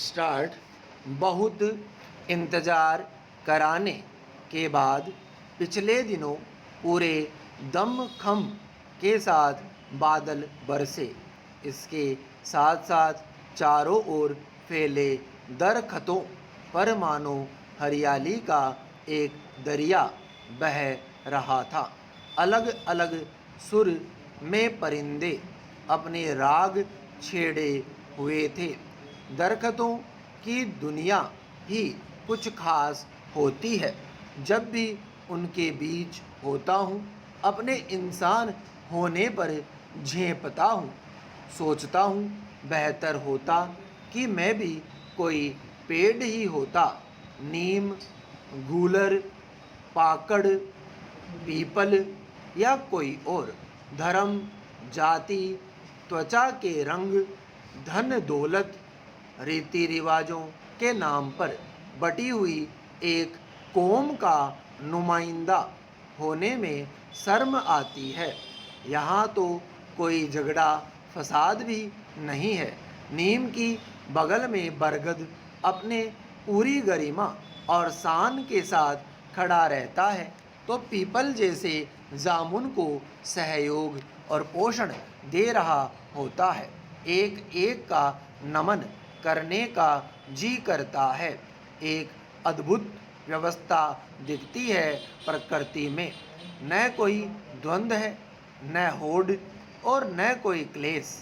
Start. बहुत इंतज़ार कराने के बाद पिछले दिनों पूरे दमखम के साथ बादल बरसे। इसके साथ साथ चारों ओर फैले दरख्तों पर मानो हरियाली का एक दरिया बह रहा था। अलग अलग सुर में परिंदे अपने राग छेड़े हुए थे। दरख्तों की दुनिया ही कुछ खास होती है। जब भी उनके बीच होता हूँ, अपने इंसान होने पर झेंपता हूँ, सोचता हूँ बेहतर होता कि मैं भी कोई पेड़ ही होता। नीम, गूलर, पाकड़, पीपल या कोई और। धर्म, जाति, त्वचा के रंग, धन दौलत, रीति रिवाजों के नाम पर बटी हुई एक कौम का नुमाइंदा होने में शर्म आती है। यहाँ तो कोई झगड़ा फसाद भी नहीं है। नीम की बगल में बरगद अपने पूरी गरिमा और शान के साथ खड़ा रहता है, तो पीपल जैसे जामुन को सहयोग और पोषण दे रहा होता है। एक एक का नमन करने का जी करता है। एक अद्भुत व्यवस्था दिखती है प्रकृति में। न कोई द्वंद्व है, न होड़ और न कोई क्लेश।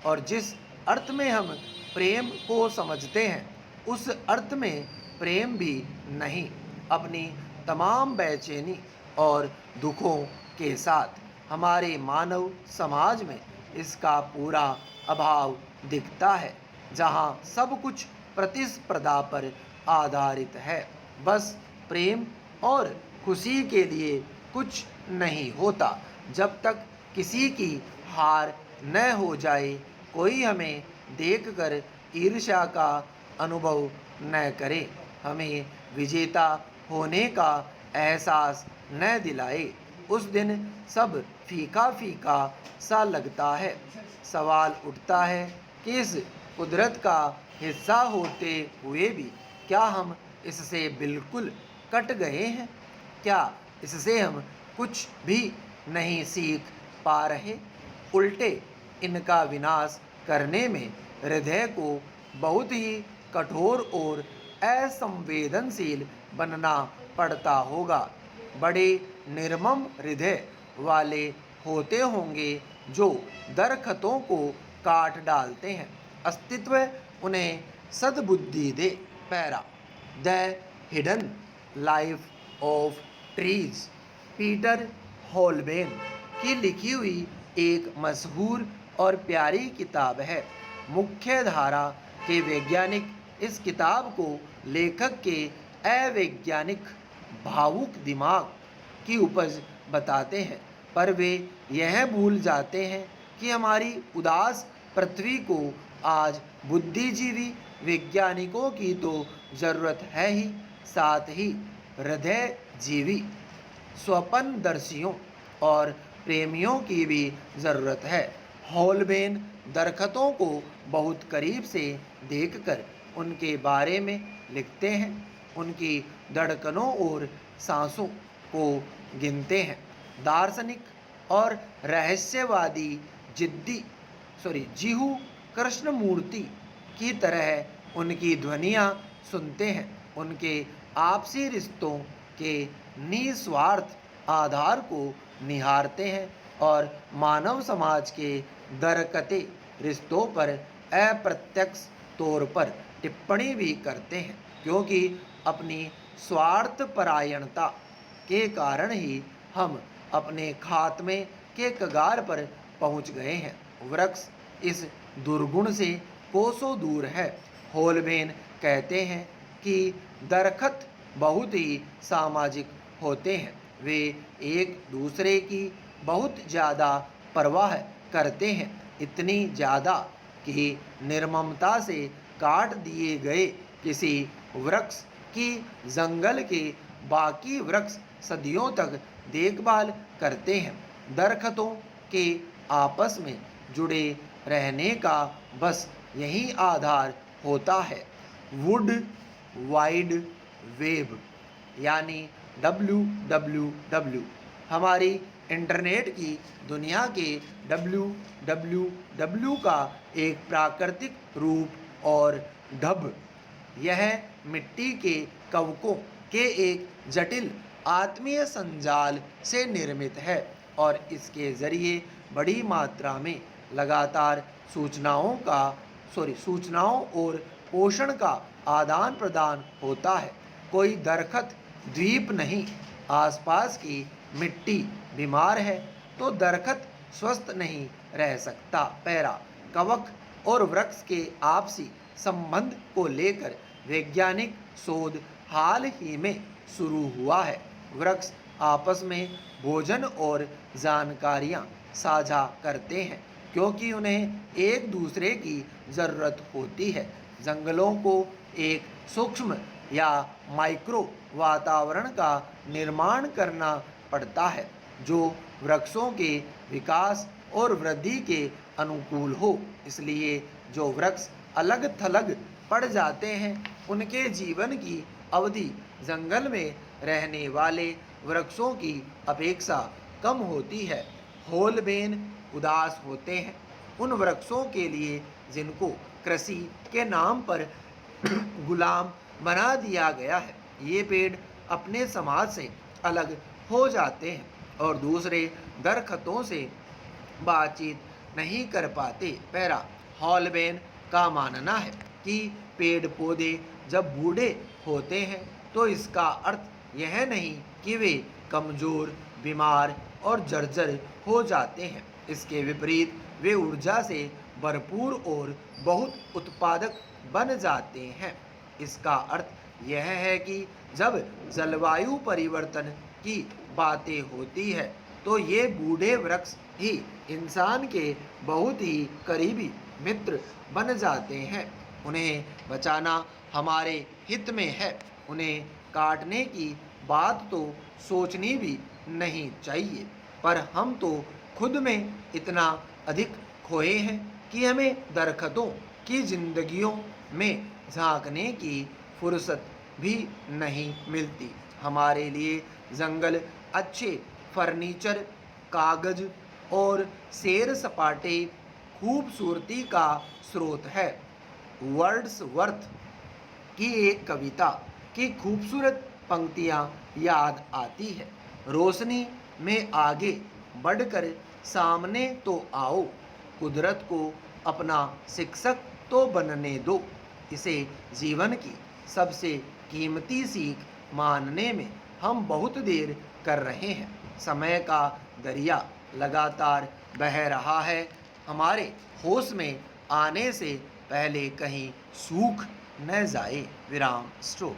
और जिस अर्थ में हम प्रेम को समझते हैं, उस अर्थ में प्रेम भी नहीं। अपनी तमाम बेचैनी और दुखों के साथ हमारे मानव समाज में इसका पूरा अभाव दिखता है। जहाँ सब कुछ प्रतिस्पर्धा पर आधारित है, बस प्रेम और खुशी के लिए कुछ नहीं होता। जब तक किसी की हार न हो जाए, कोई हमें देखकर ईर्ष्या का अनुभव न करे, हमें विजेता होने का एहसास न दिलाए, उस दिन सब फीका फीका सा लगता है। सवाल उठता है कि इस कुदरत का हिस्सा होते हुए भी क्या हम इससे बिल्कुल कट गए हैं? क्या इससे हम कुछ भी नहीं सीख पा रहे? उल्टे इनका विनाश करने में हृदय को बहुत ही कठोर और असंवेदनशील बनना पड़ता होगा। बड़े निर्मम हृदय वाले होते होंगे जो दरख्तों को काट डालते हैं। अस्तित्व उन्हें सद्बुद्धि दे। Para. The hidden life of trees, Peter Wohlleben की लिखी हुई एक मशहूर और प्यारी किताब है। मुख्य धारा के वैज्ञानिक इस किताब को लेखक के अवैज्ञानिक भावुक दिमाग की उपज बताते हैं, पर वे यह भूल जाते हैं कि हमारी उदास पृथ्वी को आज बुद्धिजीवी वैज्ञानिकों की तो ज़रूरत है ही, साथ ही हृदय जीवी स्वप्नदर्शियों और प्रेमियों की भी ज़रूरत है। होलबेन दरख्तों को बहुत करीब से देखकर उनके बारे में लिखते हैं, उनकी धड़कनों और सांसों को गिनते हैं। दार्शनिक और रहस्यवादी जीहू कृष्णमूर्ति की तरह उनकी ध्वनियाँ सुनते हैं, उनके आपसी रिश्तों के निस्वार्थ आधार को निहारते हैं और मानव समाज के दरकते रिश्तों पर अप्रत्यक्ष तौर पर टिप्पणी भी करते हैं, क्योंकि अपनी स्वार्थपरायणता के कारण ही हम अपने खात्मे के कगार पर पहुंच गए हैं। वृक्ष इस दुर्गुण से कोसों दूर है। होलबेन कहते हैं कि दरख्त बहुत ही सामाजिक होते हैं। वे एक दूसरे की बहुत ज़्यादा परवाह करते हैं, इतनी ज़्यादा कि निर्ममता से काट दिए गए किसी वृक्ष की जंगल के बाकी वृक्ष सदियों तक देखभाल करते हैं। दरख्तों के आपस में जुड़े रहने का बस यही आधार होता है। वुड वाइड वेब यानी WWW हमारी इंटरनेट की दुनिया के WWW का एक प्राकृतिक रूप और ढब। यह मिट्टी के कवकों के एक जटिल आत्मीय संजाल से निर्मित है और इसके ज़रिए बड़ी मात्रा में लगातार सूचनाओं और पोषण का आदान प्रदान होता है। कोई दरख्त द्वीप नहीं, आसपास की मिट्टी बीमार है तो दरख्त स्वस्थ नहीं रह सकता। पैरा कवक और वृक्ष के आपसी संबंध को लेकर वैज्ञानिक शोध हाल ही में शुरू हुआ है। वृक्ष आपस में भोजन और जानकारियां साझा करते हैं क्योंकि उन्हें एक दूसरे की ज़रूरत होती है। जंगलों को एक सूक्ष्म या माइक्रो वातावरण का निर्माण करना पड़ता है जो वृक्षों के विकास और वृद्धि के अनुकूल हो। इसलिए जो वृक्ष अलग थलग पड़ जाते हैं उनके जीवन की अवधि जंगल में रहने वाले वृक्षों की अपेक्षा कम होती है। होलबेन उदास होते हैं उन वृक्षों के लिए जिनको कृषि के नाम पर गुलाम बना दिया गया है। ये पेड़ अपने समाज से अलग हो जाते हैं और दूसरे दरख्तों से बातचीत नहीं कर पाते। पैरा हॉलबेन का मानना है कि पेड़ पौधे जब बूढ़े होते हैं तो इसका अर्थ यह नहीं कि वे कमज़ोर, बीमार और जर्जर हो जाते हैं। इसके विपरीत वे ऊर्जा से भरपूर और बहुत उत्पादक बन जाते हैं। इसका अर्थ यह है कि जब जलवायु परिवर्तन की बातें होती है तो ये बूढ़े वृक्ष ही इंसान के बहुत ही करीबी मित्र बन जाते हैं। उन्हें बचाना हमारे हित में है। उन्हें काटने की बात तो सोचनी भी नहीं चाहिए, पर हम तो खुद में इतना अधिक खोए हैं कि हमें दरख्तों की जिंदगियों में झांकने की फुर्सत भी नहीं मिलती। हमारे लिए जंगल अच्छे फर्नीचर, कागज और सैर सपाटे खूबसूरती का स्रोत है। वर्ड्सवर्थ की एक कविता की खूबसूरत पंक्तियाँ याद आती है। रोशनी में आगे बढ़कर सामने तो आओ, कुदरत को अपना शिक्षक तो बनने दो। इसे जीवन की सबसे कीमती सीख मानने में हम बहुत देर कर रहे हैं। समय का दरिया लगातार बह रहा है। हमारे होश में आने से पहले कहीं सूख न जाए। विराम स्टॉप।